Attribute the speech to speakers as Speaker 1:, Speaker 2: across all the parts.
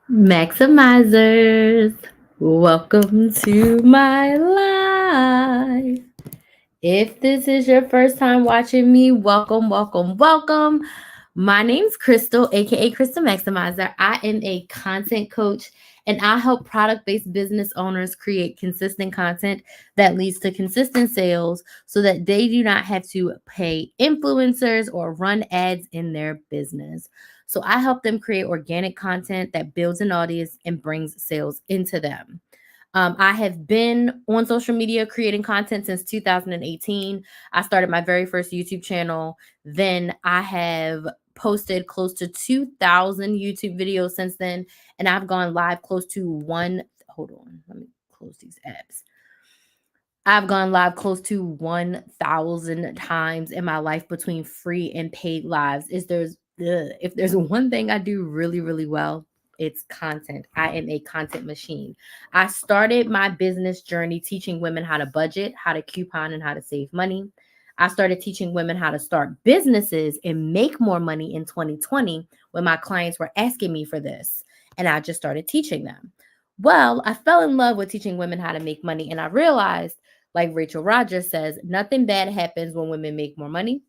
Speaker 1: Maximizers, welcome to my life. If this is your first time watching me, welcome, welcome, welcome. My name's Crystal, aka Crystal Maximizer. I am a content coach and I help product based business owners create consistent content that leads to consistent sales so that they do not have to pay influencers or run ads in their business. So I help them create organic content that builds an audience and brings sales into them. I have been on social media creating content since 2018. I started my very first YouTube channel. Then I have posted close to 2,000 YouTube videos since then. And I've gone live close to one. Hold on. Let me close these apps. I've gone live close to 1,000 times in my life between free and paid lives. If there's one thing I do really, really well, it's content. I am a content machine. I started my business journey teaching women how to budget, how to coupon, and how to save money. I started teaching women how to start businesses and make more money in 2020 when my clients were asking me for this. And I just started teaching them. Well, I fell in love with teaching women how to make money, and I realized, like Rachel Rogers says, nothing bad happens when women make more money.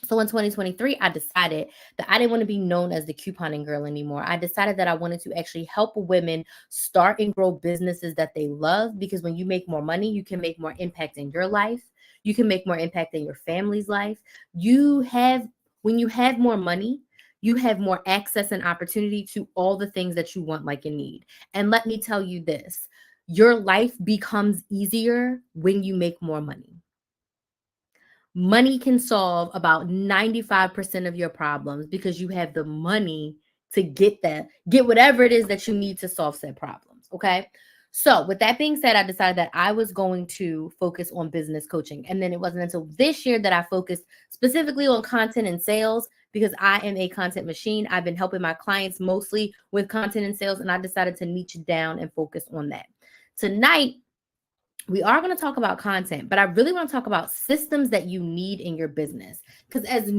Speaker 1: So in 2023, I decided that I didn't want to be known as the couponing girl anymore. I decided that I wanted to actually help women start and grow businesses that they love, because when you make more money, you can make more impact in your life. You can make more impact in your family's life. You have, when you have more money, you have more access and opportunity to all the things that you want, like, and need. And let me tell you this, your life becomes easier when you make more money. Money can solve about 95% of your problems because you have the money to get whatever it is that you need to solve said problems. Okay. So, with that being said, I decided that I was going to focus on business coaching. And then it wasn't until this year that I focused specifically on content and sales, because I am a content machine. I've been helping my clients mostly with content and sales, and I decided to niche down and focus on that. Tonight, we are going to talk about content, but I really want to talk about systems that you need in your business. Because as a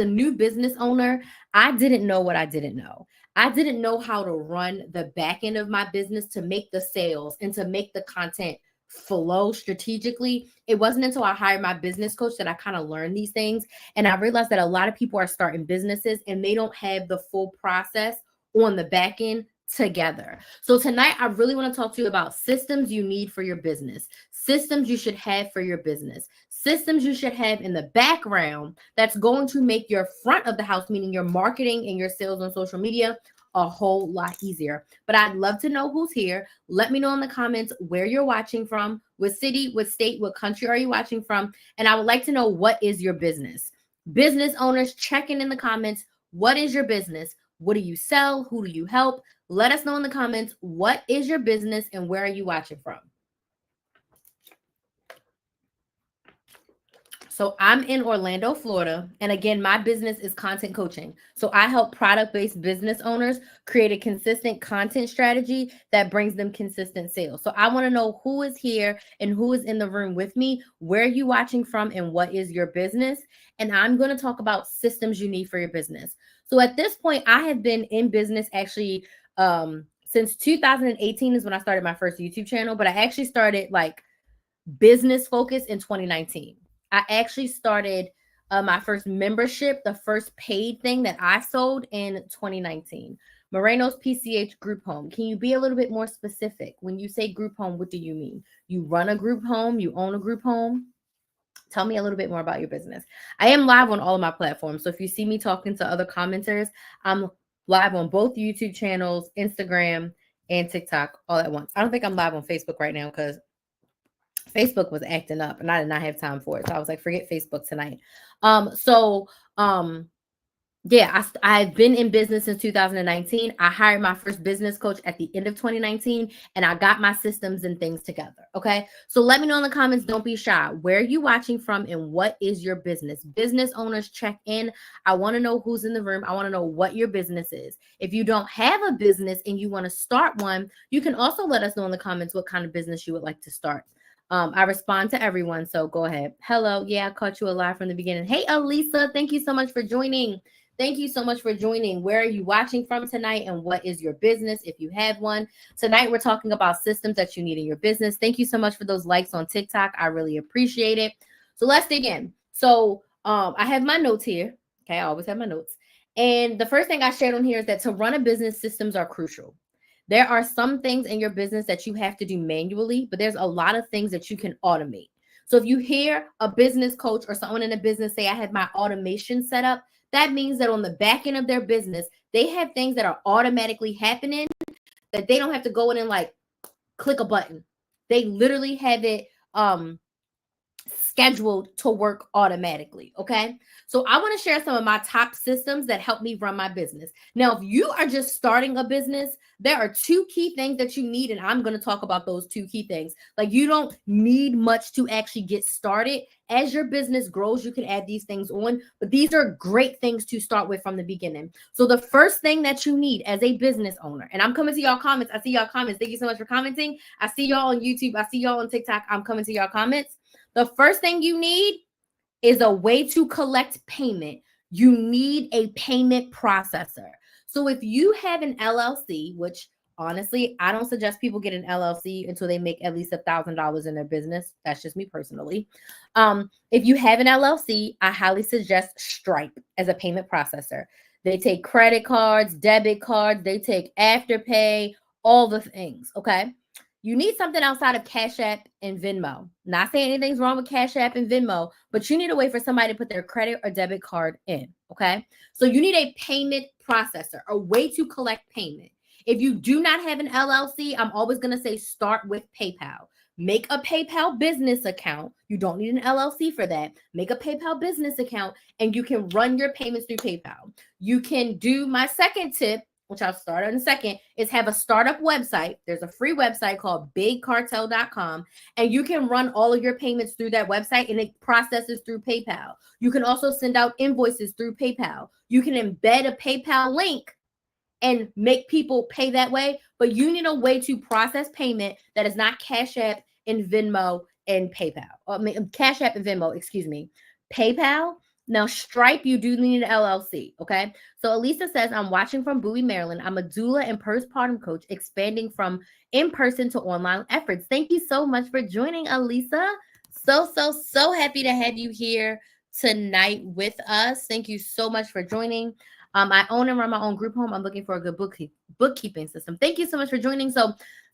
Speaker 1: new business owner, I didn't know what I didn't know. I didn't know how to run the back end of my business to make the sales and to make the content flow strategically. It wasn't until I hired my business coach that I kind of learned these things. And I realized that a lot of people are starting businesses and they don't have the full process on the back end together. So tonight, I really want to talk to you about systems you need for your business, systems you should have for your business, systems you should have in the background that's going to make your front of the house, meaning your marketing and your sales on social media, a whole lot easier. But I'd love to know who's here. Let me know in the comments where you're watching from, what city, what state, what country are you watching from? And I would like to know, what is your business? Business owners, check in the comments. What is your business? What do you sell? Who do you help? Let us know in the comments, what is your business and where are you watching from? So I'm in Orlando, Florida. And again, my business is content coaching. So I help product-based business owners create a consistent content strategy that brings them consistent sales. So I want to know who is here and who is in the room with me, where are you watching from, and what is your business? And I'm going to talk about systems you need for your business. So at this point, I have been in business actually since 2018 is when I started my first YouTube channel, but I actually started like business focus in 2019. I actually started my first membership, the first paid thing that I sold in 2019. Moreno's PCH Group Home. Can you be a little bit more specific? When you say group home, what do you mean? You run a group home? You own a group home? Tell me a little bit more about your business. I am live on all of my platforms. So if you see me talking to other commenters, I'm live on both YouTube channels, Instagram, and TikTok all at once. I don't think I'm live on Facebook right now because Facebook was acting up and I did not have time for it. So I was like, forget Facebook tonight. So yeah, I've been in business since 2019. I hired my first business coach at the end of 2019 and I got my systems and things together. Okay. So let me know in the comments. Don't be shy. Where are you watching from and what is your business? Business owners, check in. I want to know who's in the room. I want to know what your business is. If you don't have a business and you want to start one, you can also let us know in the comments what kind of business you would like to start. I respond to everyone. So go ahead. Hello. Yeah, I caught you alive from the beginning. Hey, Elisa. Thank you so much for joining. Thank you so much for joining. Where are you watching from tonight, and what is your business if you have one? Tonight, we're talking about systems that you need in your business. Thank you so much for those likes on TikTok. I really appreciate it. So let's dig in. So I have my notes here. Okay, I always have my notes. And the first thing I shared on here is that to run a business, systems are crucial. There are some things in your business that you have to do manually, but there's a lot of things that you can automate. So if you hear a business coach or someone in a business say, I have my automation set up, that means that on the back end of their business, they have things that are automatically happening that they don't have to go in and like click a button. They literally have it scheduled to work automatically. Okay. So I want to share some of my top systems that help me run my business. Now, if you are just starting a business, there are two key things that you need. And I'm going to talk about those two key things. Like, you don't need much to actually get started. As your business grows, you can add these things on, but these are great things to start with from the beginning. So the first thing that you need as a business owner, and I'm coming to y'all comments. I see y'all comments. Thank you so much for commenting. I see y'all on YouTube. I see y'all on TikTok. I'm coming to y'all comments. The first thing you need is a way to collect payment. You need a payment processor. So if you have an LLC, which honestly, I don't suggest people get an LLC until they make at least $1,000 in their business. That's just me personally. If you have an LLC, I highly suggest Stripe as a payment processor. They take credit cards, debit cards, they take Afterpay, all the things, okay? You need something outside of Cash App and Venmo. Not saying anything's wrong with Cash App and Venmo, but you need a way for somebody to put their credit or debit card in, okay? So you need a payment processor, a way to collect payment. If you do not have an LLC, I'm always going to say start with PayPal. Make a PayPal business account. You don't need an LLC for that. Make a PayPal business account and you can run your payments through PayPal. You can do my second tip, which I'll start in a second, is have a startup website. There's a free website called bigcartel.com, and you can run all of your payments through that website, and it processes through PayPal. You can also send out invoices through PayPal. You can embed a PayPal link and make people pay that way, but you need a way to process payment that is not Cash App and Venmo and PayPal. Cash App and Venmo, excuse me. PayPal. Now, Stripe, you do need an LLC, okay? So Elisa says, I'm watching from Bowie, Maryland. I'm a doula and postpartum coach, expanding from in-person to online efforts. Thank you so much for joining, Elisa. So happy to have you here tonight with us. Thank you so much for joining. I own and run my own group home. I'm looking for a good bookkeeping system. Thank you so much for joining. So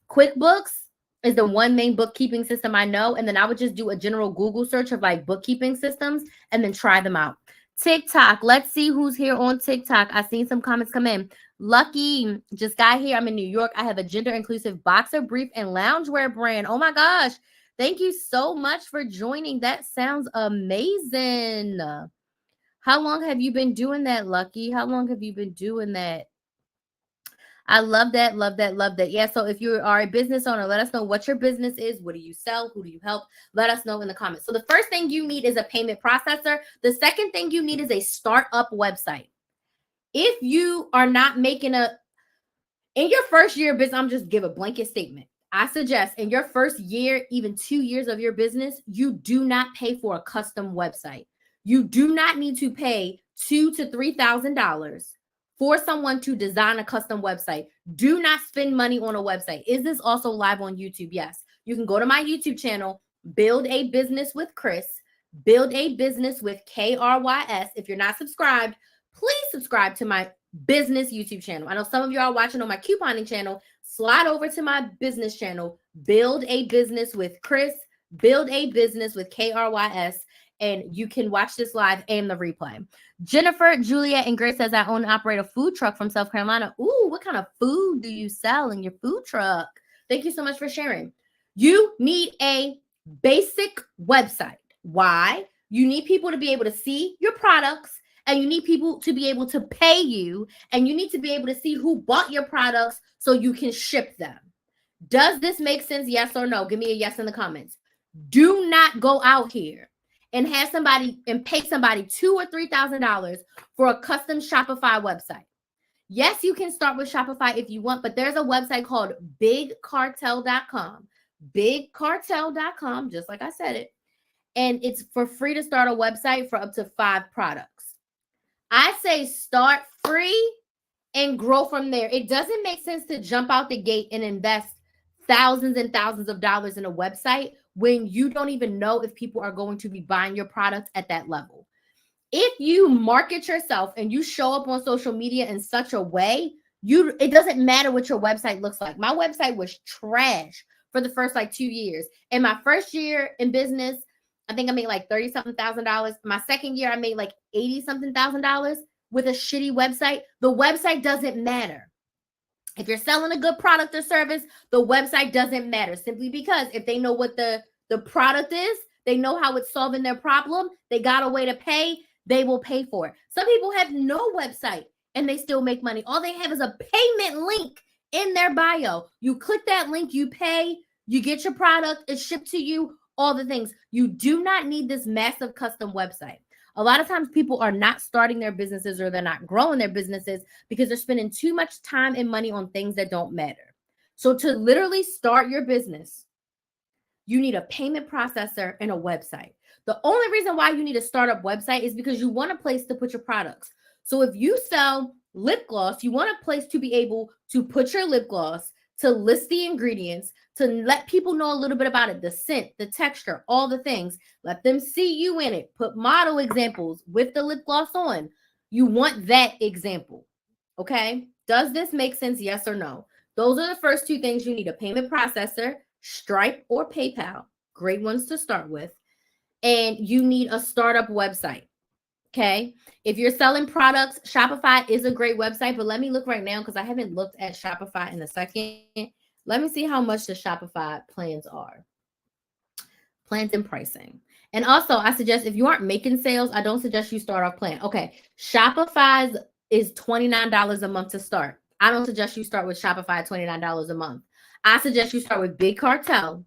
Speaker 1: QuickBooks is the one main bookkeeping system I know. And then I would just do a general Google search of like bookkeeping systems and then try them out. TikTok. Let's see who's here on TikTok. I've seen some comments come in. Lucky just got here. I'm in New York. I have a gender inclusive boxer brief and loungewear brand. Oh my gosh. Thank you so much for joining. That sounds amazing. How long have you been doing that, Lucky? How long have you been doing that? I love that, love that, love that. Yeah, so if you are a business owner, let us know what your business is. What do you sell? Who do you help? Let us know in the comments. So the first thing you need is a payment processor. The second thing you need is a startup website. If you are not making in your first year of business, I'm just give a blanket statement. I suggest in your first year, even 2 years of your business, you do not pay for a custom website. You do not need to pay $2,000 to $3,000 for someone to design a custom website. Do not spend money on a website. Is this also live on YouTube? Yes. You can go to my YouTube channel, Build a Business with Chris, Build a Business with KRYS. If you're not subscribed, please subscribe to my business YouTube channel. I know some of you are watching on my couponing channel. Slide over to my business channel, Build a Business with Chris, Build a Business with KRYS, and you can watch this live and the replay. Jennifer, Juliet, and Grace says, I own and operate a food truck from South Carolina. Ooh, what kind of food do you sell in your food truck? Thank you so much for sharing. You need a basic website. Why? You need people to be able to see your products, and you need people to be able to pay you, and you need to be able to see who bought your products so you can ship them. Does this make sense? Yes or no? Give me a yes in the comments. Do not go out here and have somebody and pay somebody $2,000 or $3,000 for a custom Shopify website. Yes, you can start with Shopify if you want, but there's a website called bigcartel.com. Bigcartel.com, just like I said it. And it's for free to start a website for up to 5 products. I say start free and grow from there. It doesn't make sense to jump out the gate and invest thousands and thousands of dollars in a website when you don't even know if people are going to be buying your product at that level. If you market yourself and you show up on social media in such a way, it doesn't matter what your website looks like. My website was trash for the first like 2 years. In my first year in business, I think I made like 30 something thousand dollars. My second year, I made like 80 something thousand dollars with a shitty website. The website doesn't matter. If you're selling a good product or service, the website doesn't matter, simply because if they know what the product is, they know how it's solving their problem, they got a way to pay, they will pay for it. Some people have no website and they still make money. All they have is a payment link in their bio. You click that link, you pay, you get your product, it's shipped to you, all the things. You do not need this massive custom website. A lot of times people are not starting their businesses or they're not growing their businesses because they're spending too much time and money on things that don't matter. So to literally start your business, you need a payment processor and a website. The only reason why you need a startup website is because you want a place to put your products. So if you sell lip gloss, you want a place to be able to put your lip gloss, to list the ingredients, to let people know a little bit about it, the scent, the texture, all the things. Let them see you in it. Put model examples with the lip gloss on. You want that example. Okay? Does this make sense? Yes or no? Those are the first two things you need: a payment processor, Stripe or PayPal. Great ones to start with. And you need a startup website. Okay. If you're selling products, Shopify is a great website, but let me look right now because I haven't looked at Shopify in a second. Let me see how much the Shopify plans are. Plans and pricing. And also, I suggest if you aren't making sales, I don't suggest you start off plan. Okay. Shopify's is $29 a month to start. I don't suggest you start with Shopify at $29 a month. I suggest you start with Big Cartel.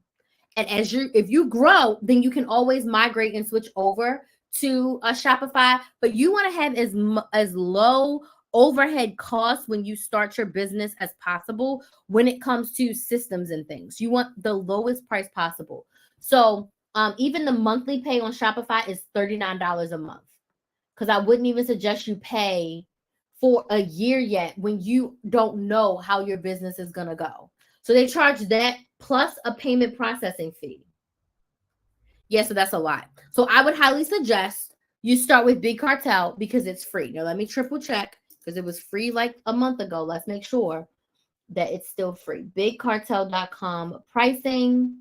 Speaker 1: And if you grow, then you can always migrate and switch over to a Shopify. But you want to have as low overhead costs when you start your business as possible when it comes to systems and things. You want the lowest price possible. So even the monthly pay on Shopify is $39 a month, because I wouldn't even suggest you pay for a year yet when you don't know how your business is going to go. So they charge that plus a payment processing fee. Yeah, so that's a lot. So I would highly suggest you start with Big Cartel because it's free. Now, let me triple check because it was free like a month ago. Let's make sure that it's still free. BigCartel.com pricing.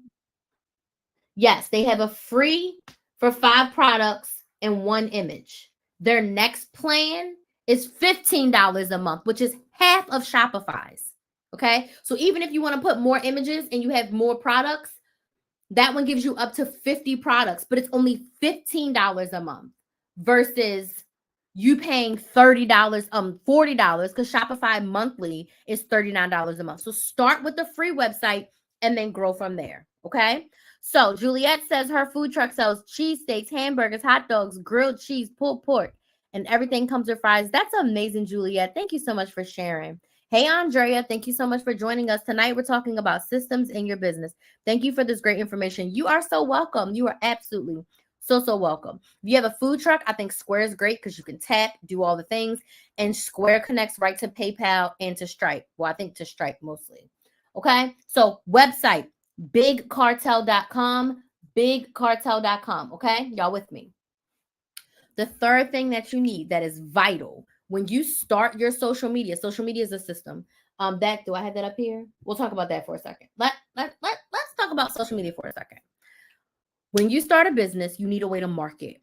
Speaker 1: Yes, they have a free for 5 products and 1 image. Their next plan is $15 a month, which is half of Shopify's. Okay, so even if you want to put more images and you have more products, that one gives you up to 50 products, but it's only $15 a month versus you paying $30, $40, because Shopify monthly is $39 a month. So start with the free website and then grow from there. Okay. So Juliet says her food truck sells cheesesteaks, hamburgers, hot dogs, grilled cheese, pulled pork, and everything comes with fries. That's amazing, Juliet. Thank you so much for sharing. Hey, Andrea, thank you so much for joining us. Tonight, we're talking about systems in your business. Thank you for this great information. You are so welcome. You are absolutely so welcome. If you have a food truck, I think Square is great because you can tap, do all the things, and Square connects right to PayPal and to Stripe. Well, I think to Stripe mostly. Okay, so website, bigcartel.com, bigcartel.com. Okay, y'all with me? The third thing that you need that is vital when you start your social media is a system. Do I have that up here? We'll talk about that for a second. Let's talk about social media for a second. When you start a business, you need a way to market.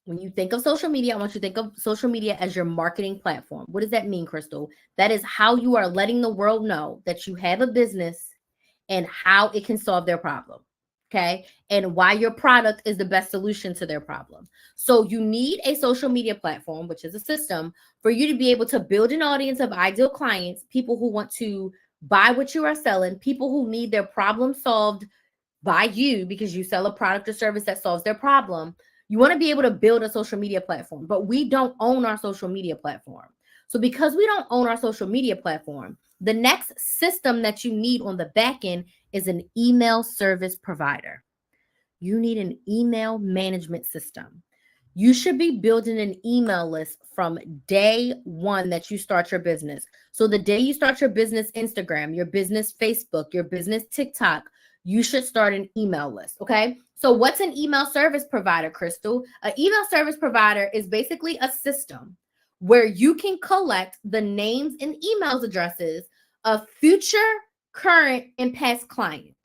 Speaker 1: When you think of social media, I want you to think of social media as your marketing platform. What does that mean, Crystal? That is how you are letting the world know that you have a business and how it can solve their problem. Okay. And why your product is the best solution to their problem. So you need a social media platform, which is a system for you to be able to build an audience of ideal clients, people who want to buy what you are selling, people who need their problem solved by you because you sell a product or service that solves their problem. You want to be able to build a social media platform, but we don't own our social media platform. So because we don't own our social media platform, the next system that you need on the back end is an email service provider. You need an email management system. You should be building an email list from day one that you start your business. So the day you start your business Instagram, your business Facebook, your business TikTok, you should start an email list. Okay. So what's an email service provider, Crystal? An email service provider is basically a system where you can collect the names and email addresses of future, current, and past clients.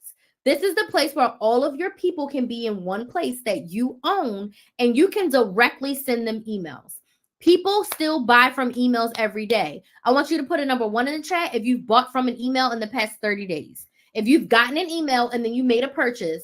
Speaker 1: This is the place where all of your people can be in one place that you own, and you can directly send them emails. People still buy from emails every day. I want you to put a number 1 in the chat if you've bought from an email in the past 30 days. If you've gotten an email and then you made a purchase,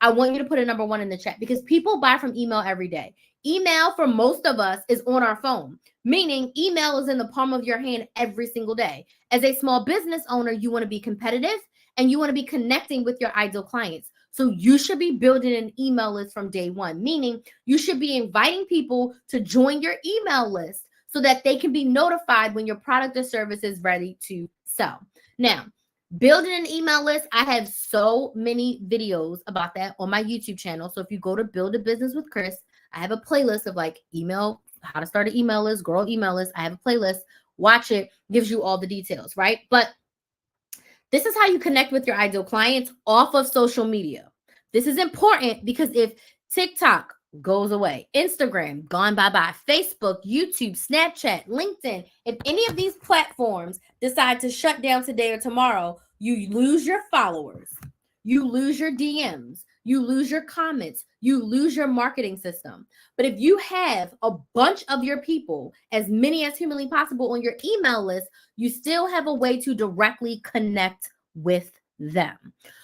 Speaker 1: I want you to put a number 1 in the chat, because people buy from email every day. Email for most of us is on our phone, meaning email is in the palm of your hand every single day. As a small business owner, you want to be competitive and you want to be connecting with your ideal clients. So you should be building an email list from day one, meaning you should be inviting people to join your email list so that they can be notified when your product or service is ready to sell. Now, building an email list, I have so many videos about that on my YouTube channel. So if you go to Build a Business with Chris, I have a playlist of like email, how to start an email list, grow an email list. I have a playlist. Watch it, gives you all the details, right? But this is how you connect with your ideal clients off of social media. This is important because if TikTok goes away, Instagram gone bye-bye, Facebook, YouTube, Snapchat, LinkedIn, if any of these platforms decide to shut down today or tomorrow, you lose your followers, you lose your DMs, you lose your comments, you lose your marketing system. But if you have a bunch of your people, as many as humanly possible, on your email list, you still have a way to directly connect with them.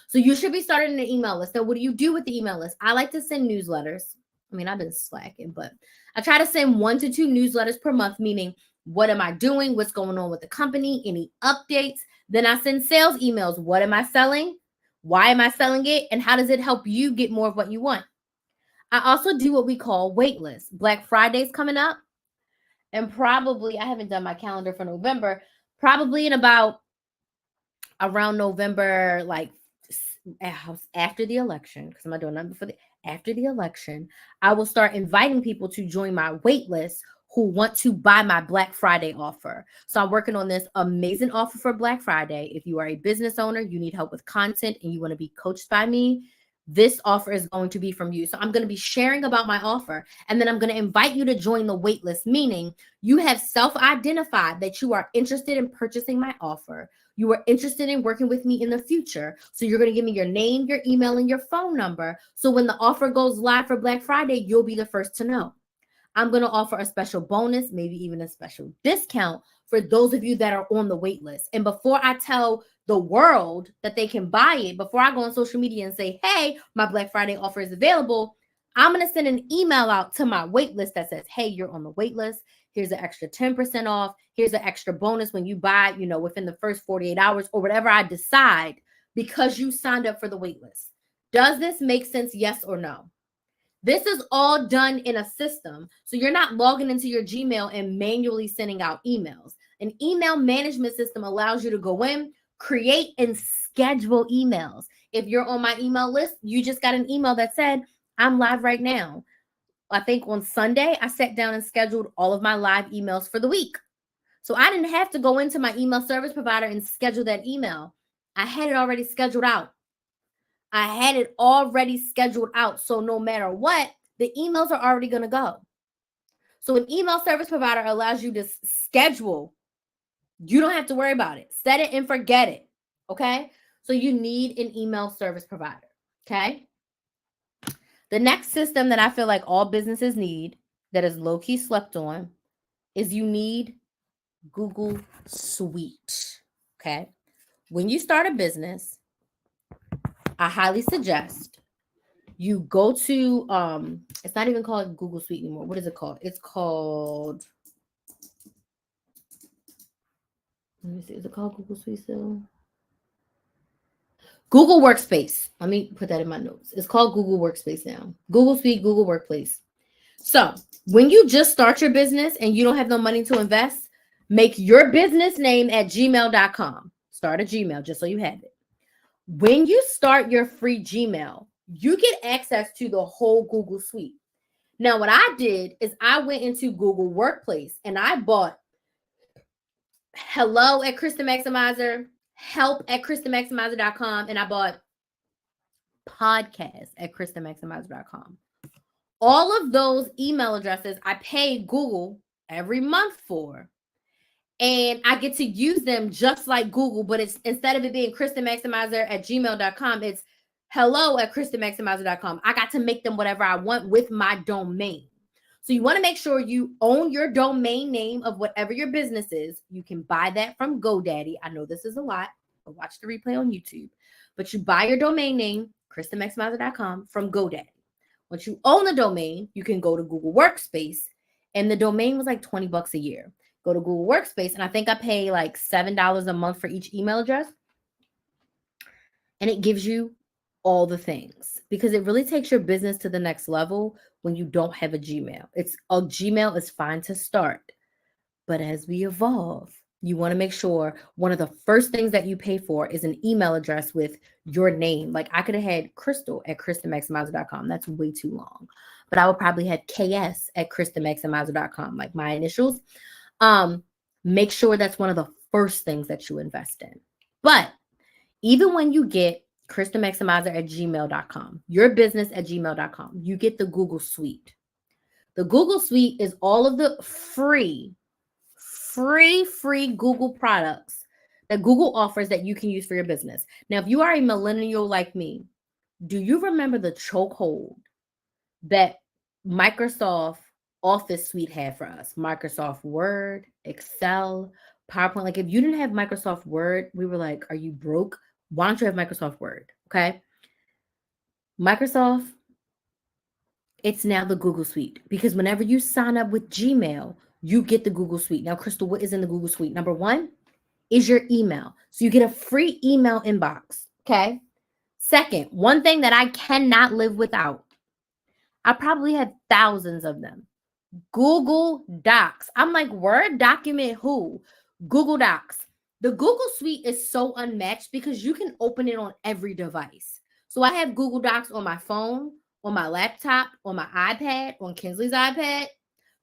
Speaker 1: So you should be starting an email list. So what do you do with the email list? I like to send newsletters. I mean, I've been slacking, but I try to send 1 to 2 newsletters per month, meaning what am I doing? What's going on with the company? Any updates? Then I send sales emails. What am I selling? Why am I selling it? And how does it help you get more of what you want? I also do what we call wait lists. Black Friday's coming up. And probably, I haven't done my calendar for November, probably in about around November, like after the election, because I'm not doing nothing before after the election, I will start inviting people to join my wait list who want to buy my Black Friday offer. So I'm working on this amazing offer for Black Friday. If you are a business owner, you need help with content, and you want to be coached by me, this offer is going to be from you. So I'm going to be sharing about my offer, and then I'm going to invite you to join the wait list, meaning you have self-identified that you are interested in purchasing my offer. You are interested in working with me in the future. So you're going to give me your name, your email, and your phone number. So when the offer goes live for Black Friday, you'll be the first to know. I'm going to offer a special bonus, maybe even a special discount for those of you that are on the wait list. And before I tell the world that they can buy it, before I go on social media and say, hey, my Black Friday offer is available, I'm going to send an email out to my wait list that says, hey, you're on the wait list. Here's an extra 10% off. Here's an extra bonus when you buy, within the first 48 hours or whatever I decide, because you signed up for the wait list. Does this make sense? Yes or no? This is all done in a system. So you're not logging into your Gmail and manually sending out emails. An email management system allows you to go in, create, and schedule emails. If you're on my email list, you just got an email that said, I'm live right now. I think on Sunday, I sat down and scheduled all of my live emails for the week. So I didn't have to go into my email service provider and schedule that email. I had it already scheduled out. So no matter what, the emails are already going to go. So an email service provider allows you to schedule. You don't have to worry about it. Set it and forget it. Okay. So you need an email service provider. Okay. The next system that I feel like all businesses need, that is low-key slept on, is you need Google Suite. Okay. When you start a business, I highly suggest you go to, it's not even called Google Suite anymore. What is it called? It's called, let me see, is it called Google Suite still? Google Workspace. Let me put that in my notes. It's called Google Workspace now. Google Suite, Google Workplace. So when you just start your business and you don't have no money to invest, make your business name at gmail.com. Start a Gmail just so you have it. When you start your free Gmail, you get access to the whole Google Suite. Now, what I did is I went into Google Workplace and I bought hello at Krista Maximizer, help at KristaMaximizer.com, and I bought podcast at KristaMaximizer.com. All of those email addresses I pay Google every month for. And I get to use them just like Google, but it's instead of it being KristaMaximizer at gmail.com, it's hello at KristaMaximizer.com. I got to make them whatever I want with my domain. So you want to make sure you own your domain name of whatever your business is. You can buy that from GoDaddy. I know this is a lot, but watch the replay on YouTube. But you buy your domain name, KristaMaximizer.com, from GoDaddy. Once you own the domain, you can go to Google Workspace, and the domain was like $20 a year. Go to Google Workspace, and I think I pay like $7 a month for each email address. And it gives you all the things because it really takes your business to the next level when you don't have a Gmail. A Gmail is fine to start, but as we evolve, you want to make sure one of the first things that you pay for is an email address with your name. Like I could have had Crystal at KristaMaximizer.com. That's way too long. But I would probably have KS at KristaMaximizer.com, like my initials. Make sure that's one of the first things that you invest in. But even when you get KristaMaximizer at gmail.com, your business at gmail.com, you get the Google Suite. The Google Suite is all of the free Google products that Google offers that you can use for your business. Now, if you are a millennial like me, do you remember the chokehold that Microsoft Office Suite had for us? Microsoft Word, Excel, PowerPoint. Like if you didn't have Microsoft Word, we were like, are you broke? Why don't you have Microsoft Word? Okay. Microsoft, it's now the Google Suite because whenever you sign up with Gmail, you get the Google Suite. Now, Crystal, what is in the Google Suite? Number one is your email. So you get a free email inbox. Okay. Second, one thing that I cannot live without, I probably have thousands of them. Google Docs. I'm like, Word document who? Google Docs. The Google Suite is so unmatched because you can open it on every device. So I have Google Docs on my phone, on my laptop, on my iPad, on Kinsley's iPad.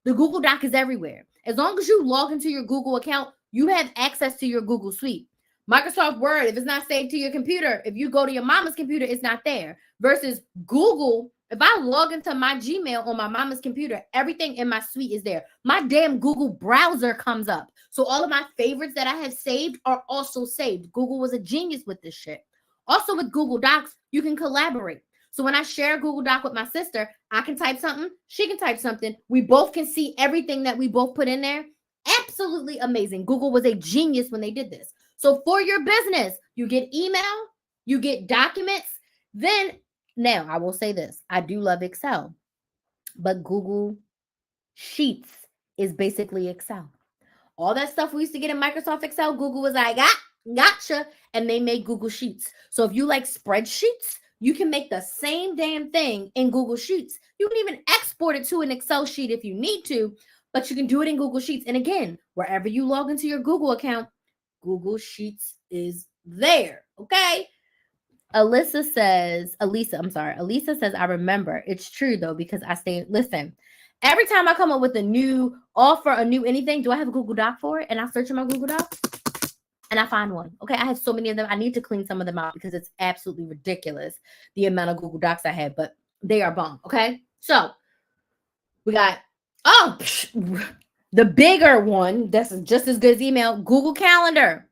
Speaker 1: The Google Doc is everywhere. As long as you log into your Google account, you have access to your Google Suite. Microsoft Word, if it's not saved to your computer, if you go to your mama's computer, it's not there. Versus Google, if I log into my Gmail on my mama's computer, everything in my suite is there. My damn Google browser comes up. So all of my favorites that I have saved are also saved. Google was a genius with this shit. Also with Google Docs, you can collaborate. So when I share Google Doc with my sister, I can type something, she can type something. We both can see everything that we both put in there. Absolutely amazing. Google was a genius when they did this. So for your business, you get email, you get documents. Then, now I will say this. I do love Excel, but Google Sheets is basically Excel. All that stuff we used to get in Microsoft Excel, Google was like, gotcha. And they made Google Sheets. So if you like spreadsheets, you can make the same damn thing in Google Sheets. You can even export it to an Excel sheet if you need to, but you can do it in Google Sheets. And again, wherever you log into your Google account, Google Sheets is there. Okay. Elisa says, I remember. It's true though, because I say, listen, every time I come up with a new offer, a new anything, do I have a Google Doc for it? And I search in my Google Doc and I find one. Okay. I have so many of them. I need to clean some of them out because it's absolutely ridiculous the amount of Google Docs I have, but they are bomb. Okay. So we got, the bigger one that's just as good as email, Google Calendar.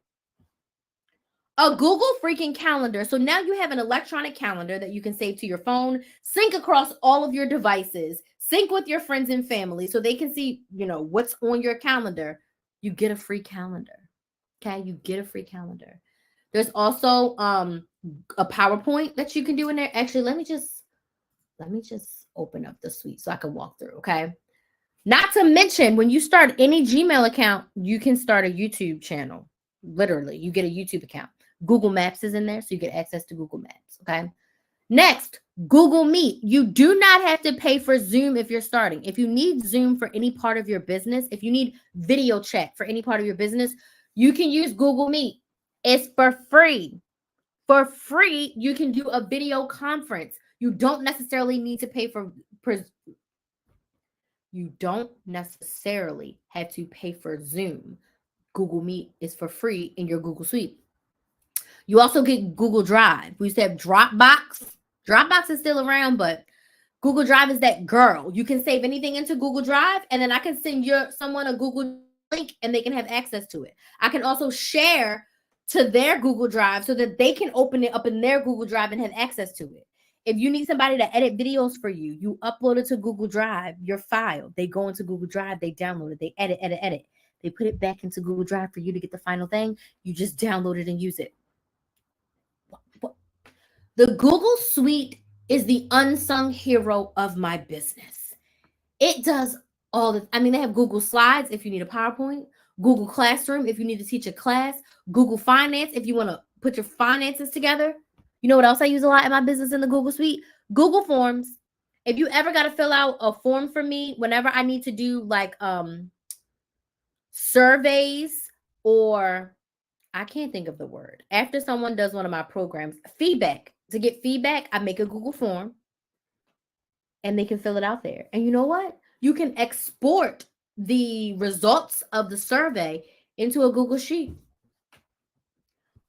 Speaker 1: A Google freaking calendar. So now you have an electronic calendar that you can save to your phone, sync across all of your devices, sync with your friends and family so they can see, what's on your calendar. You get a free calendar. Okay, you get a free calendar. There's also a PowerPoint that you can do in there. Actually, let me just open up the suite so I can walk through, okay? Not to mention, when you start any Gmail account, you can start a YouTube channel. Literally, you get a YouTube account. Google Maps is in there, so you get access to Google Maps, okay? Next, Google Meet. You do not have to pay for Zoom if you're starting. If you need Zoom for any part of your business, if you need video chat for any part of your business, you can use Google Meet. It's for free. For free, you can do a video conference. You don't necessarily need to pay for You don't necessarily have to pay for Zoom. Google Meet is for free in your Google Suite. You also get Google Drive. We used to have Dropbox. Dropbox is still around, but Google Drive is that girl. You can save anything into Google Drive, and then I can send someone a Google link and they can have access to it. I can also share to their Google Drive so that they can open it up in their Google Drive and have access to it. If you need somebody to edit videos for you, you upload it to Google Drive, your file. They go into Google Drive, they download it, they edit. They put it back into Google Drive for you to get the final thing. You just download it and use it. The Google Suite is the unsung hero of my business. It does they have Google Slides if you need a PowerPoint, Google Classroom if you need to teach a class, Google Finance if you want to put your finances together. You know what else I use a lot in my business in the Google Suite? Google Forms. If you ever got to fill out a form for me, whenever I need to do like surveys, or I can't think of the word. After someone does one of my programs, feedback. To get feedback, I make a Google form and they can fill it out there. And you know what? You can export the results of the survey into a Google Sheet.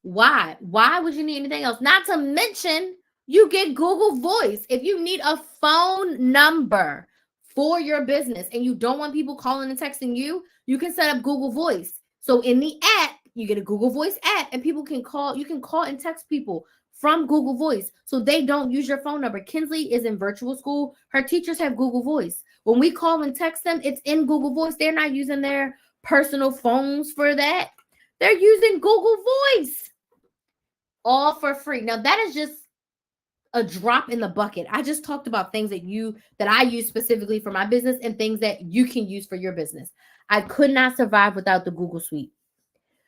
Speaker 1: Why? Why would you need anything else? Not to mention, you get Google Voice. If you need a phone number for your business and you don't want people calling and texting you, you can set up Google Voice. So in the app, you get a Google Voice app and people can call. You can call and text people from Google Voice so they don't use your phone number. Kinsley is in virtual school. Her teachers have Google Voice. When we call and text them, it's in Google Voice. They're not using their personal phones for that. They're using Google Voice. All for free. Now that is just a drop in the bucket. I just talked about things that I use specifically for my business and things that you can use for your business. I could not survive without the Google Suite.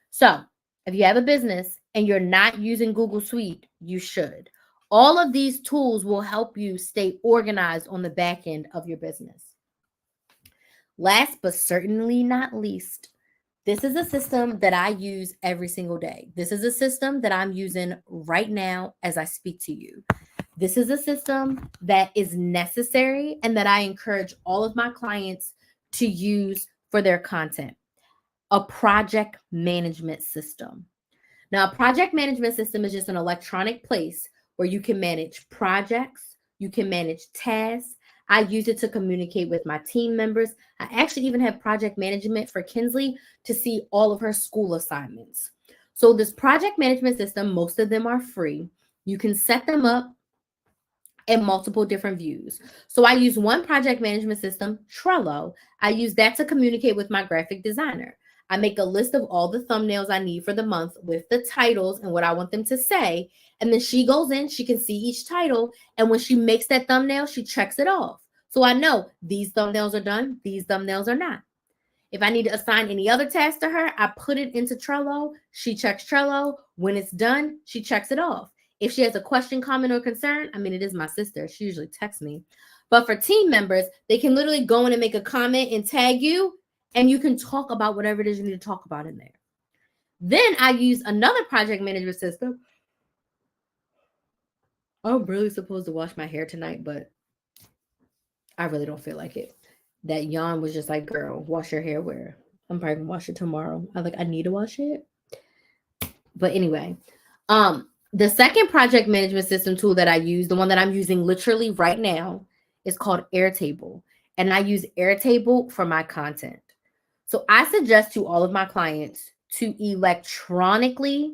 Speaker 1: So if you have a business and you're not using Google Suite, you should. All of these tools will help you stay organized on the back end of your business. Last but certainly not least, this is a system that I use every single day. This is a system that I'm using right now as I speak to you. This is a system that is necessary and that I encourage all of my clients to use for their content. A project management system. Now, a project management system is just an electronic place where you can manage projects, you can manage tasks. I use it to communicate with my team members. I actually even have project management for Kinsley to see all of her school assignments. So this project management system, most of them are free. You can set them up in multiple different views. So I use one project management system, Trello. I use that to communicate with my graphic designer. I make a list of all the thumbnails I need for the month with the titles and what I want them to say. And then she goes in, she can see each title. And when she makes that thumbnail, she checks it off. So I know these thumbnails are done, these thumbnails are not. If I need to assign any other task to her, I put it into Trello. She checks Trello. When it's done, she checks it off. If she has a question, comment, or concern, it is my sister. She usually texts me. But for team members, they can literally go in and make a comment and tag you, and you can talk about whatever it is you need to talk about in there. Then I use another project management system. I'm really supposed to wash my hair tonight, but I really don't feel like it. That yawn was just like, girl, wash your hair where? I'm probably gonna wash it tomorrow. I need to wash it. But anyway, the second project management system tool that I use, the one that I'm using literally right now, is called Airtable. And I use Airtable for my content. So I suggest to all of my clients to electronically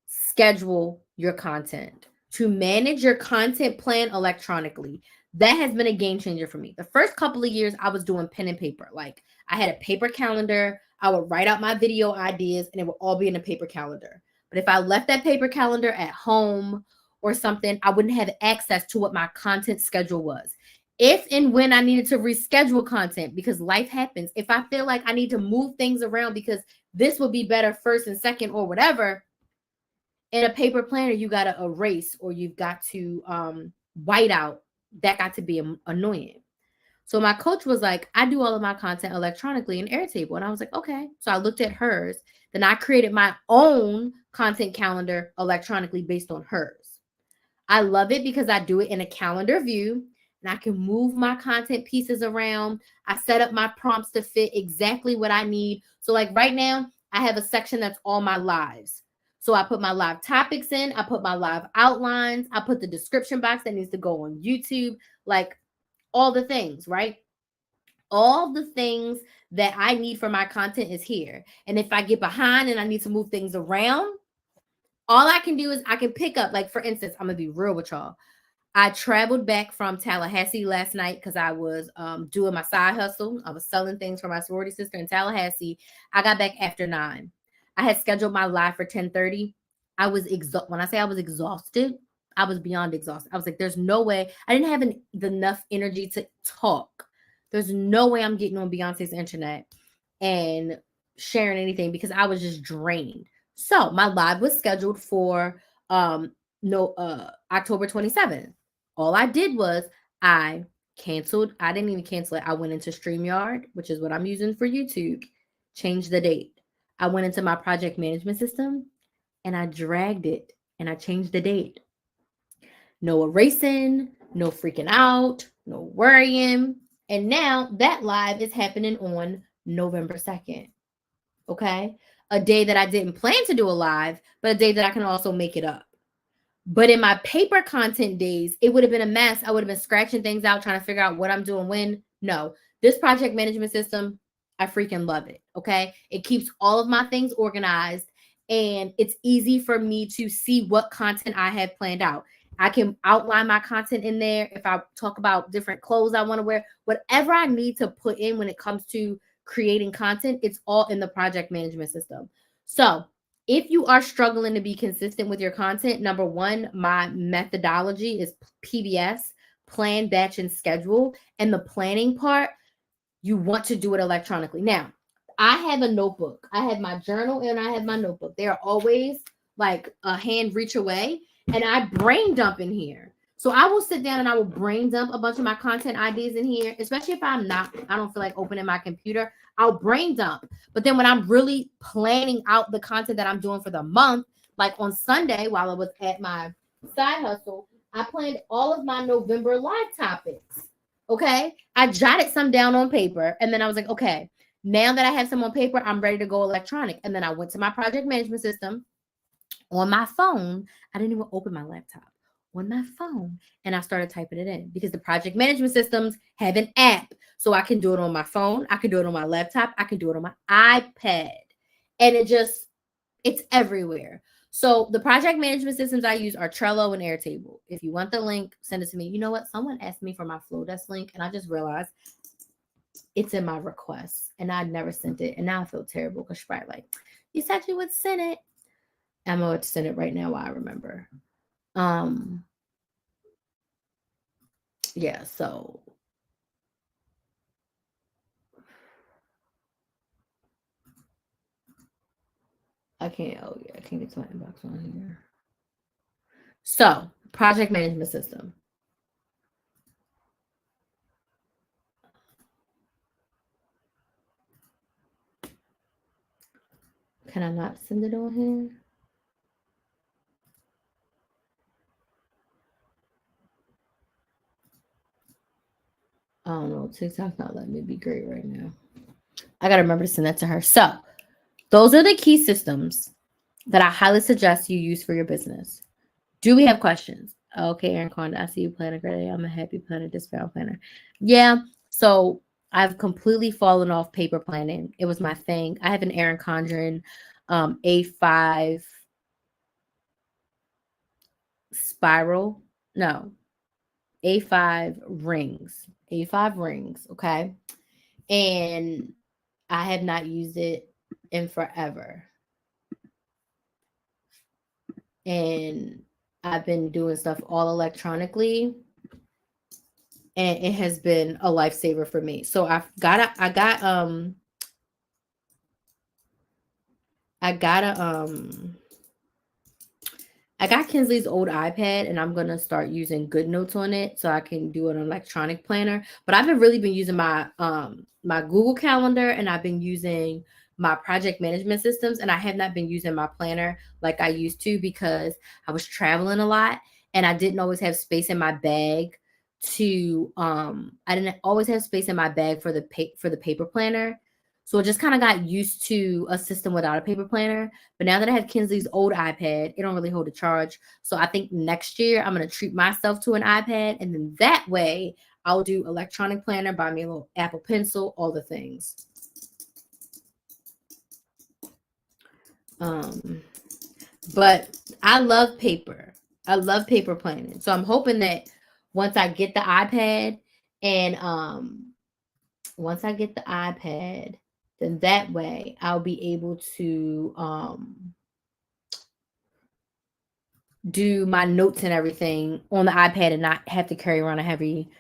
Speaker 1: schedule your content, to manage your content plan electronically. That has been a game changer for me. The first couple of years, I was doing pen and paper. Like I had a paper calendar. I would write out my video ideas and it would all be in a paper calendar. But if I left that paper calendar at home or something, I wouldn't have access to what my content schedule was. If and when I needed to reschedule content, because life happens, if I feel like I need to move things around because this would be better first and second or whatever, in a paper planner, you got to erase or you've got to white out. That got to be annoying. So my coach was like, I do all of my content electronically in Airtable. And I was like, okay. So I looked at hers. Then I created my own content calendar electronically based on hers. I love it because I do it in a calendar view. and I can move my content pieces around. I set up my prompts to fit exactly what I need. So like right now, I have a section that's all my lives. So I put my live topics in, I put my live outlines, I put the description box that needs to go on YouTube, like all the things, right? All the things that I need for my content is here. And if I get behind and I need to move things around, all I can do is I can pick up, like for instance, I'm gonna be real with y'all. I traveled back from Tallahassee last night because I was doing my side hustle. I was selling things for my sorority sister in Tallahassee. I got back after 9. I had scheduled my live for 10:30. I was exhausted. When I say I was exhausted, I was beyond exhausted. I was like, there's no way. I didn't have enough energy to talk. There's no way I'm getting on Beyonce's internet and sharing anything because I was just drained. So my live was scheduled for October 27th. All I did was I canceled. I didn't even cancel it. I went into StreamYard, which is what I'm using for YouTube, changed the date. I went into my project management system and I dragged it and I changed the date. No erasing, no freaking out, no worrying. And now that live is happening on November 2nd. Okay. A day that I didn't plan to do a live, but a day that I can also make it up. But in my paper content days, it would have been a mess. I would have been scratching things out, trying to figure out what I'm doing when. No, this project management system, I freaking love it. Okay. It keeps all of my things organized and it's easy for me to see what content I have planned out. I can outline my content in there. If I talk about different clothes I want to wear, whatever I need to put in when it comes to creating content, it's all in the project management system. So if you are struggling to be consistent with your content, number one, my methodology is PBS, plan, batch, and schedule. And the planning part, you want to do it electronically. Now, I have a notebook. I have my journal and I have my notebook. They are always like a hand reach away. And I brain dump in here. So I will sit down and I will brain dump a bunch of my content ideas in here, especially if I don't feel like opening my computer. I'll brain dump. But then when I'm really planning out the content that I'm doing for the month, like on Sunday while I was at my side hustle, I planned all of my November live topics. Okay. I jotted some down on paper and then I was like, okay, now that I have some on paper, I'm ready to go electronic. And then I went to my project management system on my phone. I didn't even open my laptop. On my phone, and I started typing it in because the project management systems have an app. So I can do it on my phone, I can do it on my laptop, I can do it on my iPad. And it's everywhere. So the project management systems I use are Trello and Airtable. If you want the link, send it to me. You know what? Someone asked me for my Flowdesk link, and I just realized it's in my requests, and I never sent it. And now I feel terrible because she's probably like, you said you would send it. I'm going to send it right now while I remember. Yeah, so I can't get to my inbox on here. So project management system. Can I not send it on here? I don't know. TikTok's not letting me be great right now. I got to remember to send that to her. So those are the key systems that I highly suggest you use for your business. Do we have questions? Okay, Aaron Conda, I see you planner great. I'm a happy planner, discount planner. Yeah. So I've completely fallen off paper planning. It was my thing. I have an Erin Condren A5 spiral. No, A5 rings. A5 rings. Okay. And I have not used it in forever. And I've been doing stuff all electronically. And it has been a lifesaver for me. So I got Kinsley's old iPad and I'm going to start using GoodNotes on it so I can do an electronic planner. But I've been using my my Google Calendar and I've been using my project management systems and I have not been using my planner like I used to because I was traveling a lot and I didn't always have space in my bag to I didn't always have space in my bag for the paper planner. So it just kind of got used to a system without a paper planner. But now that I have Kinsley's old iPad, it don't really hold a charge. So I think next year I'm going to treat myself to an iPad. And then that way I'll do electronic planner, buy me a little Apple Pencil, all the things. But I love paper. I love paper planning. So I'm hoping that once I get the iPad and then that way I'll be able to do my notes and everything on the iPad and not have to carry around a heavy,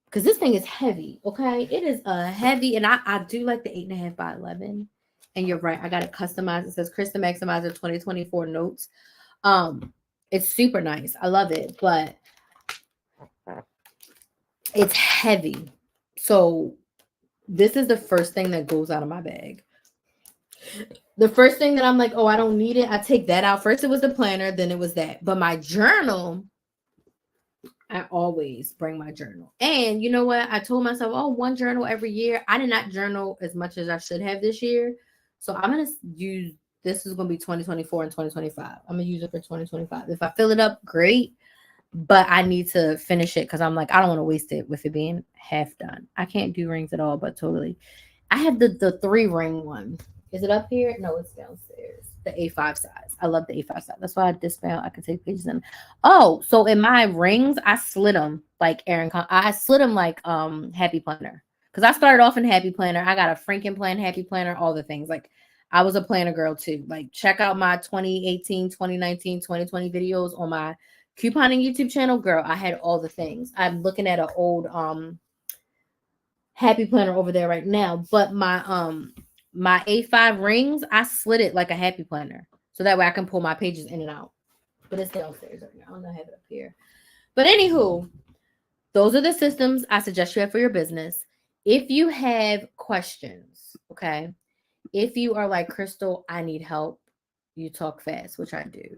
Speaker 1: because this thing is heavy. Okay, it is a heavy, and I do like the 8.5 by 11. And you're right, I got it customized. It says Chris the Maximizer 2024 notes. It's super nice. I love it, but it's heavy. So this is the first thing that goes out of my bag. The first thing that I'm like, oh, I don't need it, I take that out. First it was the planner, then it was that. But my journal, I always bring my journal. And you know what? I told myself, oh, one journal every year. I did not journal as much as I should have this year. So I'm going to use, this is going to be 2024 and 2025. I'm going to use it for 2025. If I fill it up, great. But I need to finish it because I'm like, I don't want to waste it with it being half done. I can't do rings at all, but totally. I have the 3-ring one. Is it up here? No, it's downstairs. The A5 size. I love the A5 size. That's why I dismount. I can take pictures in. Oh, so in my rings, I slid them like I slid them like Happy Planner. Because I started off in Happy Planner. I got a Franken plan, Happy Planner, all the things. Like I was a planner girl too. Like check out my 2018, 2019, 2020 videos on my couponing YouTube channel. Girl, I had all the things. I'm looking at an old Happy Planner over there right now. But my A5 rings, I slid it like a Happy Planner. So that way I can pull my pages in and out. But it's downstairs right now. I don't know, I have it up here. But anywho, those are the systems I suggest you have for your business. If you have questions, okay, if you are like, Crystal, I need help, you talk fast, which I do.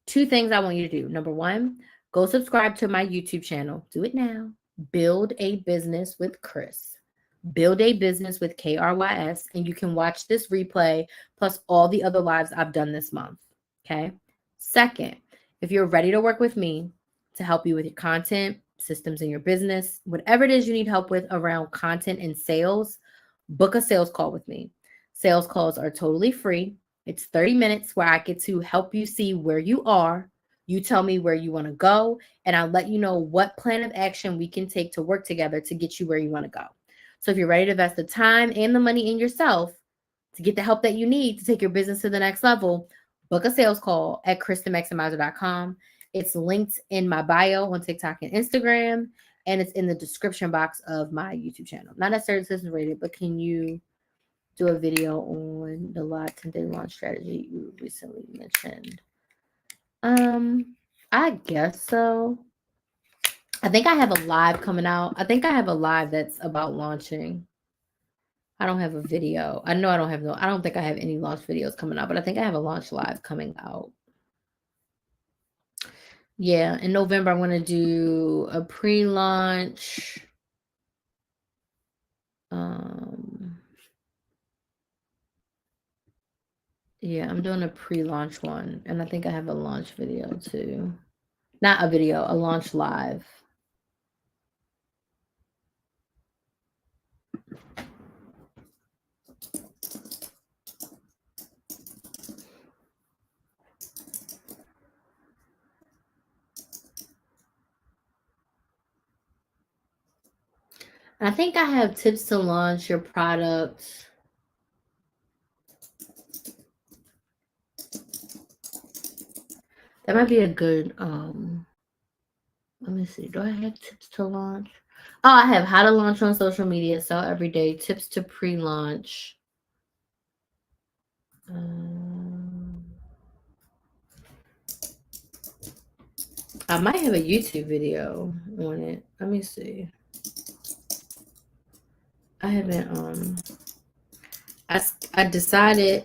Speaker 1: 2 things I want you to do. Number 1, go subscribe to my YouTube channel. Do it now. Build a Business with Chris. Build a Business with KRYS, and you can watch this replay plus all the other lives I've done this month. Okay. Second, if you're ready to work with me to help you with your content, systems in your business, whatever it is you need help with around content and sales, book a sales call with me. Sales calls are totally free. It's 30 minutes where I get to help you see where you are. You tell me where you want to go, and I'll let you know what plan of action we can take to work together to get you where you want to go. So if you're ready to invest the time and the money in yourself to get the help that you need to take your business to the next level, book a sales call at christhemaximizer.com. It's linked in my bio on TikTok and Instagram, and it's in the description box of my YouTube channel. Not necessarily system rated, but can you do a video on the live 10-day launch strategy you recently mentioned? I guess so. I think I have a live coming out. I think I have a live that's about launching. I don't have a video. I know I don't think I have any launch videos coming out, but I think I have a launch live coming out. Yeah, in November, I'm going to do a pre-launch. Yeah, I'm doing a pre-launch one, and I think I have a launch video too. Not a video, a launch live. I think I have tips to launch your product. That might be a good, let me see. Do I have tips to launch? Oh, I have how to launch on social media, sell every day, tips to pre-launch. I might have a YouTube video on it. Let me see. I haven't, I decided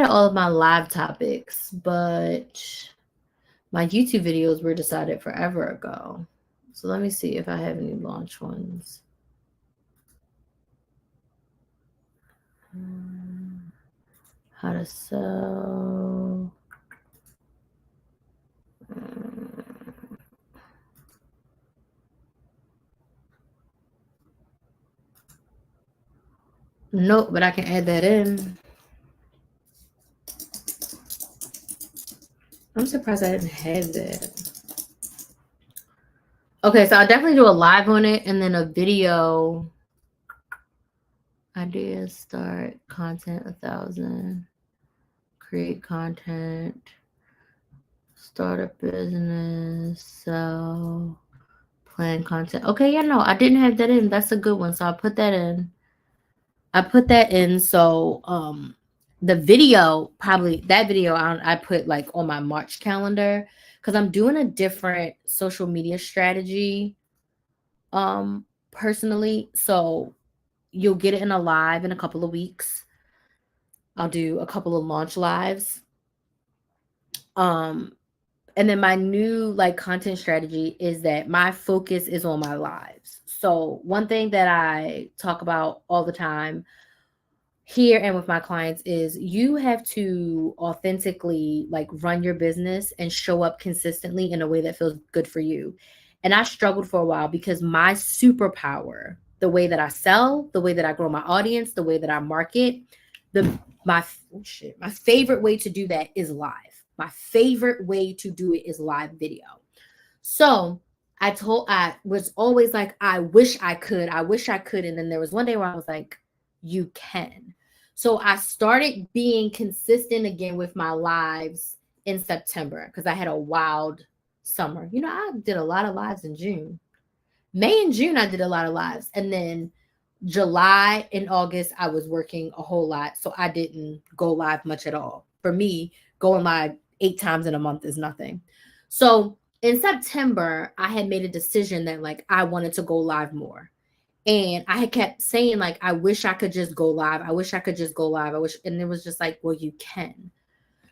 Speaker 1: all of my live topics, but My YouTube videos were decided forever ago. So let me see if I have any launch ones. How to sell. Nope, but I can add that in. I'm surprised I didn't have that. Okay, so I'll definitely do a live on it and then a video. Ideas, start, content 1,000. Create content. Start a business. Sell. Plan content. Okay, yeah, no, I didn't have that in. That's a good one. So I'll put that in. So the video, probably that video I put like on my March calendar because I'm doing a different social media strategy personally. So you'll get it in a live in a couple of weeks. I'll do a couple of launch lives. And then my new like content strategy is that my focus is on my lives. So one thing that I talk about all the time here and with my clients is you have to authentically like run your business and show up consistently in a way that feels good for you. And I struggled for a while because my superpower, the way that I sell, the way that I grow my audience, the way that I market, my favorite way to do that is live. My favorite way to do it is live video. So I was always like, I wish I could. And then there was one day where I was like, you can. So I started being consistent again with my lives in September because I had a wild summer. You know, I did a lot of lives in June. May and June, I did a lot of lives. And then July and August, I was working a whole lot. So I didn't go live much at all. For me, going live 8 times in a month is nothing. So in September, I had made a decision that like I wanted to go live more. And I had kept saying, like, I wish I could just go live. I wish I could just go live. And it was just like, well, you can.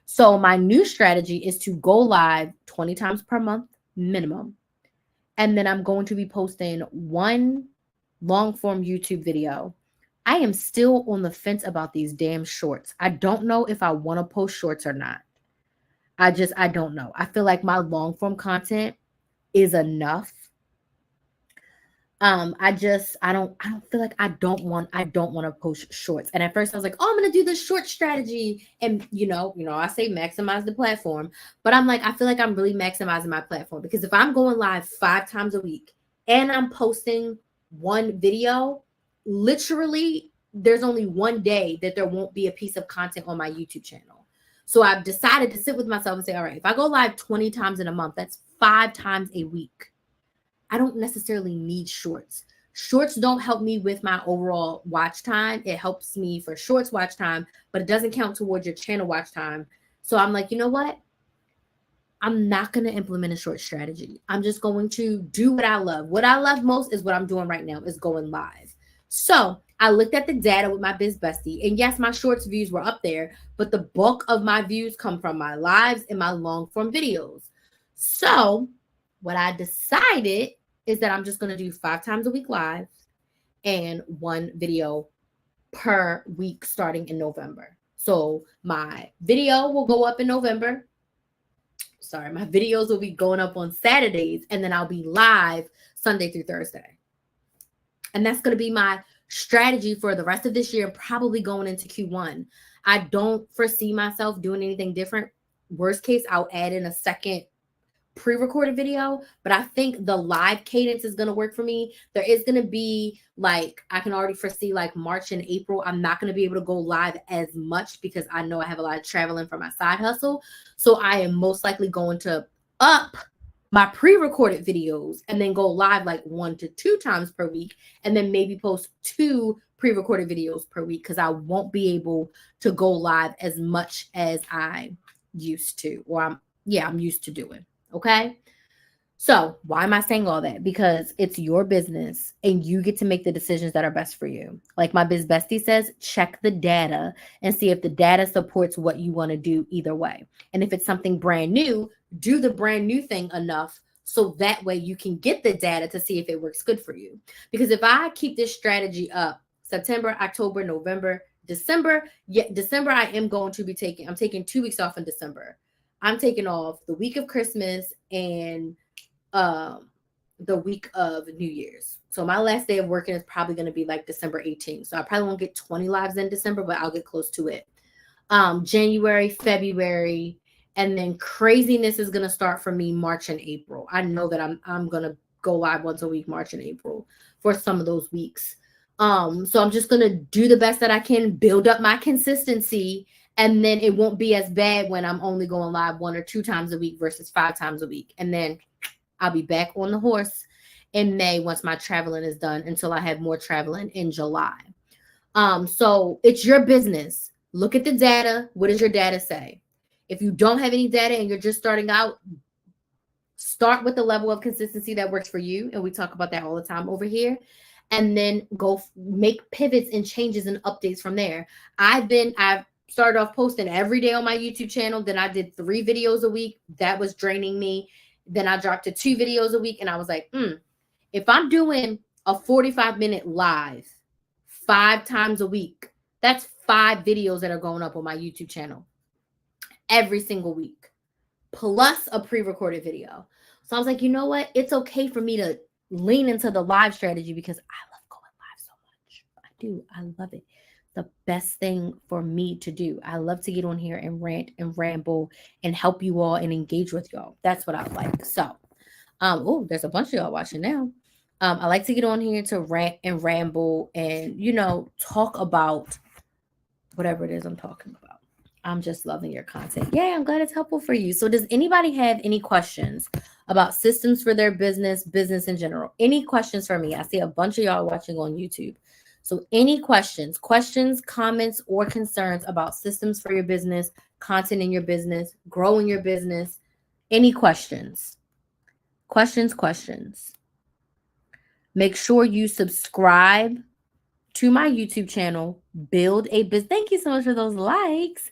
Speaker 1: So my new strategy is to go live 20 times per month minimum. And then I'm going to be posting one long form YouTube video. I am still on the fence about these damn shorts. I don't know if I want to post shorts or not. I don't know. I feel like my long form content is enough. I don't feel like I don't want to post shorts. And at first I was like, oh, I'm going to do the short strategy. And you know, I say maximize the platform, but I'm like, I feel like I'm really maximizing my platform because if I'm going live 5 times a week and I'm posting one video, literally there's only one day that there won't be a piece of content on my YouTube channel. So I've decided to sit with myself and say, all right, if I go live 20 times in a month, that's 5 times a week. I don't necessarily need shorts. Shorts don't help me with my overall watch time. It helps me for shorts watch time, but it doesn't count towards your channel watch time. So I'm like, you know what? I'm not going to implement a short strategy. I'm just going to do what I love. What I love most is what I'm doing right now, is going live. So I looked at the data with my biz bestie, and yes, my shorts views were up there, but the bulk of my views come from my lives and my long form videos. So what I decided is that I'm just going to do 5 times a week live and one video per week starting in November. So my video will go up in November. Sorry, my videos will be going up on Saturdays, and then I'll be live Sunday through Thursday. And that's going to be my strategy for the rest of this year, probably going into Q1. I don't foresee myself doing anything different. Worst case, I'll add in a second pre-recorded video, but I think the live cadence is going to work for me. There is going to be like, I can already foresee like March and April, I'm not going to be able to go live as much because I know I have a lot of traveling for my side hustle. So I am most likely going to up my pre-recorded videos and then go live like 1 to 2 times per week, and then maybe post 2 pre-recorded videos per week because I won't be able to go live as much as I used to, or I'm used to doing. Okay. So why am I saying all that? Because it's your business and you get to make the decisions that are best for you. Like my biz bestie says, check the data and see if the data supports what you want to do either way. And if it's something brand new, do the brand new thing enough so that way you can get the data to see if it works good for you. Because if I keep this strategy up September, October, November, December, December, I'm taking 2 weeks off in December. I'm taking off the week of Christmas and um the week of New Year's. So my last day of working is probably going to be like December 18th. So I probably won't get 20 lives in December, but I'll get close to it. January, February, and then craziness is going to start for me March and April. I know that I'm going to go live once a week March and April for some of those weeks. So I'm just going to do the best that I can, build up my consistency, and then it won't be as bad when I'm only going live 1 or 2 times a week versus 5 times a week. And then I'll be back on the horse in May once my traveling is done, until I have more traveling in July. So it's your business. Look at the data. What does your data say? If you don't have any data and you're just starting out, start with the level of consistency that works for you. And we talk about that all the time over here. And then go make pivots and changes and updates from there. I've started off posting every day on my YouTube channel. Then I did 3 videos a week. That was draining me. Then I dropped to 2 videos a week. And I was like, if I'm doing a 45-minute live 5 times a week, that's 5 videos that are going up on my YouTube channel every single week, plus a pre-recorded video. So I was like, you know what? It's okay for me to lean into the live strategy because I love going live so much. I do. I love it. The best thing for me to do. I love to get on here and rant and ramble and help you all and engage with y'all. That's what I like. So, there's a bunch of y'all watching now. I like to get on here to rant and ramble and, talk about whatever it is I'm talking about. I'm just loving your content. Yeah, I'm glad it's helpful for you. So does anybody have any questions about systems for their business in general? Any questions for me? I see a bunch of y'all watching on YouTube. So any questions, comments, or concerns about systems for your business, content in your business, growing your business? Any questions? Questions. Make sure you subscribe to my YouTube channel, Build a Business. Thank you so much for those likes.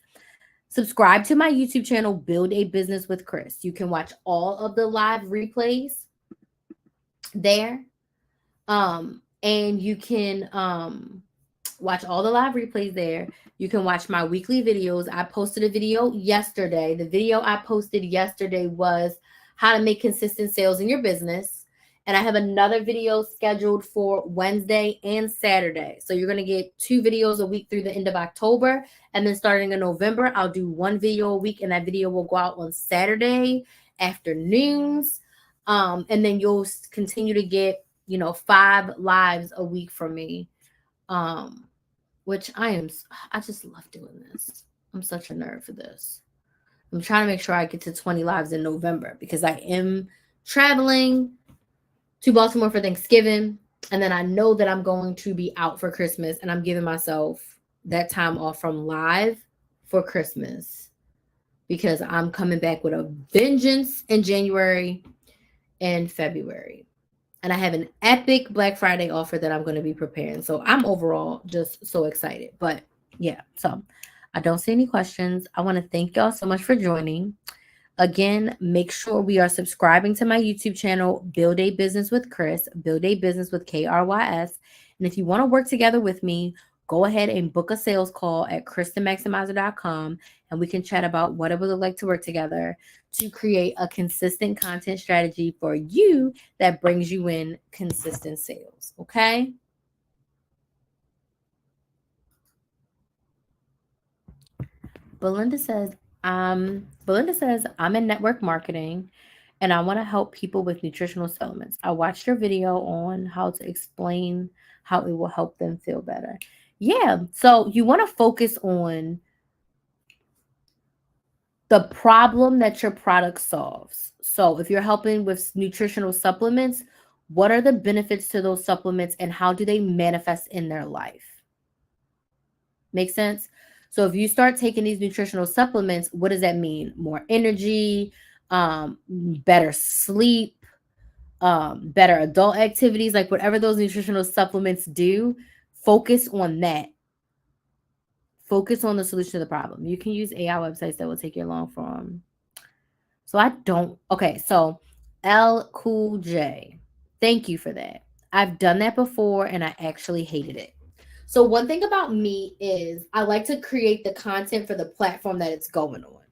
Speaker 1: Subscribe to my YouTube channel, Build a Business with Chris. You can watch all of the live replays there. And you can watch all the live replays there. You can watch my weekly videos. I posted a video yesterday. The video I posted yesterday was how to make consistent sales in your business. And I have another video scheduled for Wednesday and Saturday. So you're going to get 2 videos a week through the end of October. And then starting in November, I'll do 1 video a week. And that video will go out on Saturday afternoons. And then you'll continue to get, 5 lives a week from me. Which I just love doing this. I'm such a nerd for this. I'm trying to make sure I get to 20 lives in November because I am traveling to Baltimore for Thanksgiving. And then I know that I'm going to be out for Christmas, and I'm giving myself that time off from live for Christmas because I'm coming back with a vengeance in January and February. And I have an epic Black Friday offer that I'm going to be preparing. So I'm overall just so excited. But yeah, so I don't see any questions. I want to thank y'all so much for joining. Again, make sure we are subscribing to my YouTube channel, Build a Business with Chris, Build a Business with KRYS. And if you want to work together with me, go ahead and book a sales call at KristenMaximizer.com, and we can chat about what it would look like to work together to create a consistent content strategy for you that brings you in consistent sales. Okay? Belinda says, I'm in network marketing and I want to help people with nutritional supplements. I watched your video on how to explain how it will help them feel better. Yeah. So you want to focus on the problem that your product solves. So if you're helping with nutritional supplements, what are the benefits to those supplements and how do they manifest in their life? Make sense? So if you start taking these nutritional supplements, what does that mean? More energy, better sleep, better adult activities, like whatever those nutritional supplements do, focus on that. Focus on the solution to the problem. You can use AI websites that will take you along from So I don't. Okay, so L Cool J. Thank you for that. I've done that before and I actually hated it. So one thing about me is I like to create the content for the platform that it's going on.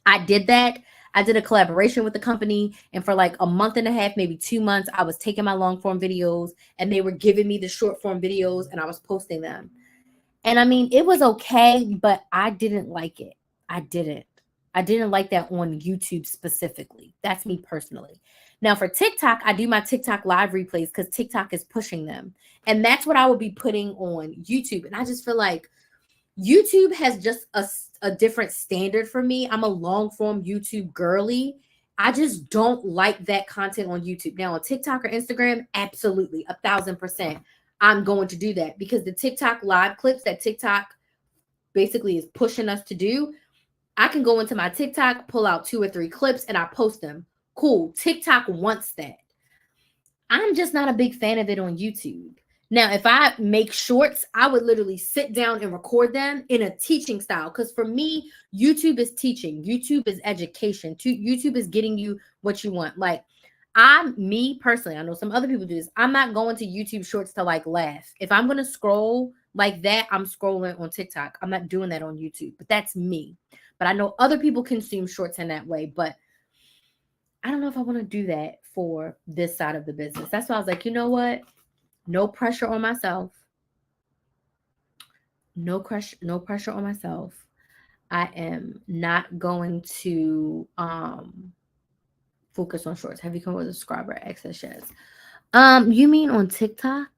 Speaker 1: I did that. I did a collaboration with the company, and for like a month and a half, maybe 2 months, I was taking my long form videos and they were giving me the short form videos and I was posting them. And I mean, it was okay, but I didn't like it. I didn't. I didn't like that on YouTube specifically. That's me personally. Now for TikTok, I do my TikTok live replays because TikTok is pushing them. And that's what I would be putting on YouTube. And I just feel like YouTube has just a different standard for me. I'm a long form YouTube girly. I just don't like that content on YouTube. Now, on TikTok or Instagram, absolutely, 1,000%. I'm going to do that because the TikTok live clips that TikTok basically is pushing us to do, I can go into my TikTok, pull out 2 or 3 clips, and I post them. Cool. TikTok wants that. I'm just not a big fan of it on YouTube. Now, if I make shorts, I would literally sit down and record them in a teaching style. Because for me, YouTube is teaching, YouTube is education, YouTube is getting you what you want. Like, me personally, I know some other people do this. I'm not going to YouTube shorts to like laugh. If I'm going to scroll like that, I'm scrolling on TikTok. I'm not doing that on YouTube, but that's me. But I know other people consume shorts in that way. But I don't know if I want to do that for this side of the business. That's why I was like, you know what? No pressure on myself. No pressure on myself. I am not going to focus on shorts. Have you come with a subscriber access shares? You mean on TikTok?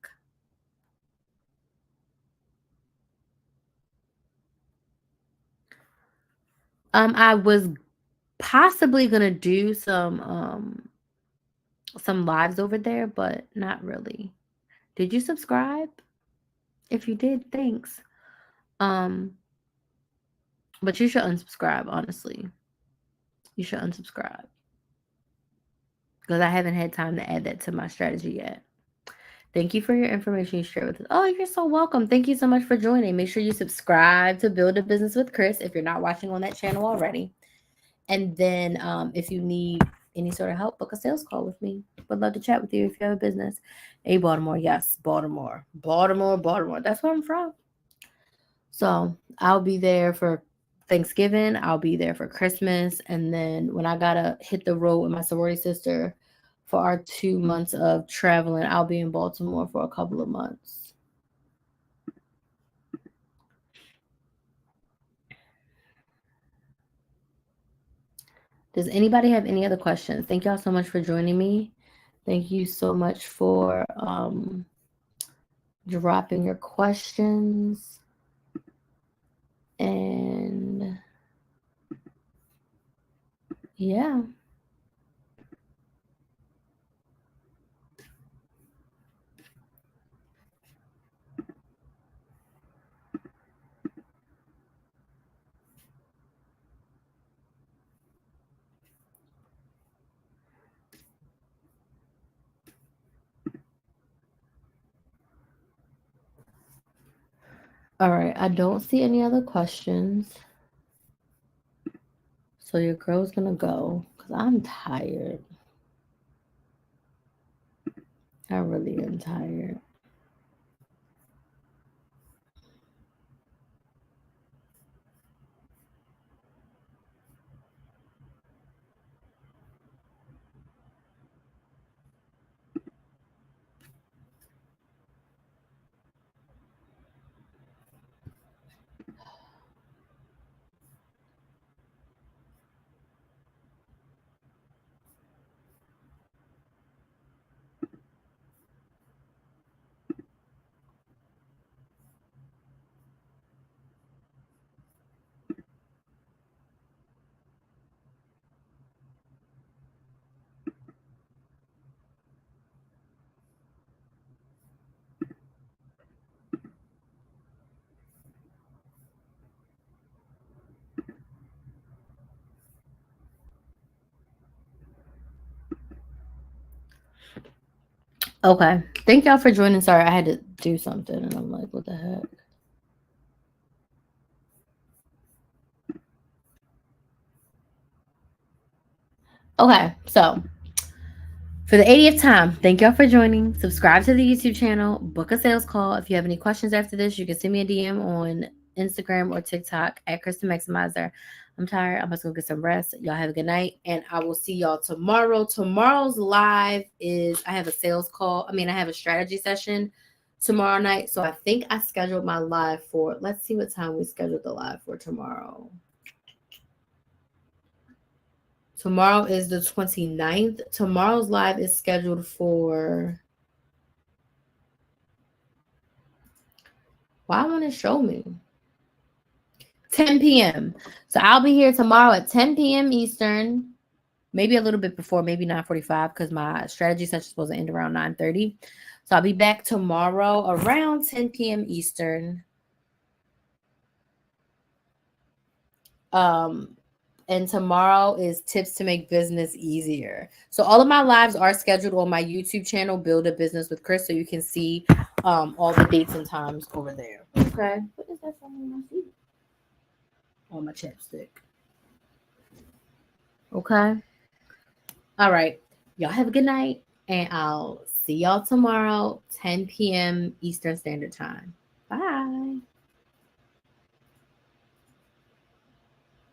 Speaker 1: I was possibly gonna do some lives over there, but not really. Did you subscribe? If you did, thanks. But you should unsubscribe, honestly. You should unsubscribe. Because I haven't had time to add that to my strategy yet. Thank you for your information you shared with us. Oh, you're so welcome. Thank you so much for joining. Make sure you subscribe to Build a Business with Chris if you're not watching on that channel already. And then if you need any sort of help, book a sales call with me. Would love to chat with you if you have a business. Hey, Baltimore. Yes, Baltimore. Baltimore. That's where I'm from. So I'll be there for Thanksgiving. I'll be there for Christmas. And then when I got to hit the road with my sorority sister for our 2 months of traveling, I'll be in Baltimore for a couple of months. Does anybody have any other questions? Thank y'all so much for joining me. Thank you so much for dropping your questions. And yeah. All right, I don't see any other questions. So your girl's gonna go because I'm tired. I really am tired. Okay. Thank y'all for joining. Sorry, I had to do something and I'm like, what the heck? Okay, so for the 80th time, thank y'all for joining. Subscribe to the YouTube channel. Book a sales call. If you have any questions after this, you can send me a DM on Instagram or TikTok at Kristen Maximizer. I'm tired. I'm just going to get some rest. Y'all have a good night. And I will see y'all tomorrow. Tomorrow's live is I have a sales call. I have a strategy session tomorrow night. So I think I scheduled my live for, let's see what time we scheduled the live for tomorrow. Tomorrow is the 29th. Tomorrow's live is scheduled for... Why won't it show me? 10 p.m. So I'll be here tomorrow at 10 p.m. Eastern. Maybe a little bit before, maybe 9:45, because my strategy session is supposed to end around 9:30. So I'll be back tomorrow around 10 p.m. Eastern. And tomorrow is tips to make business easier. So all of my lives are scheduled on my YouTube channel, Build a Business with Chris, so you can see all the dates and times over there. Okay. What is that on my feet? On my chapstick. Okay. All right. Y'all have a good night, and I'll see y'all tomorrow, 10 p.m. Eastern Standard Time. Bye.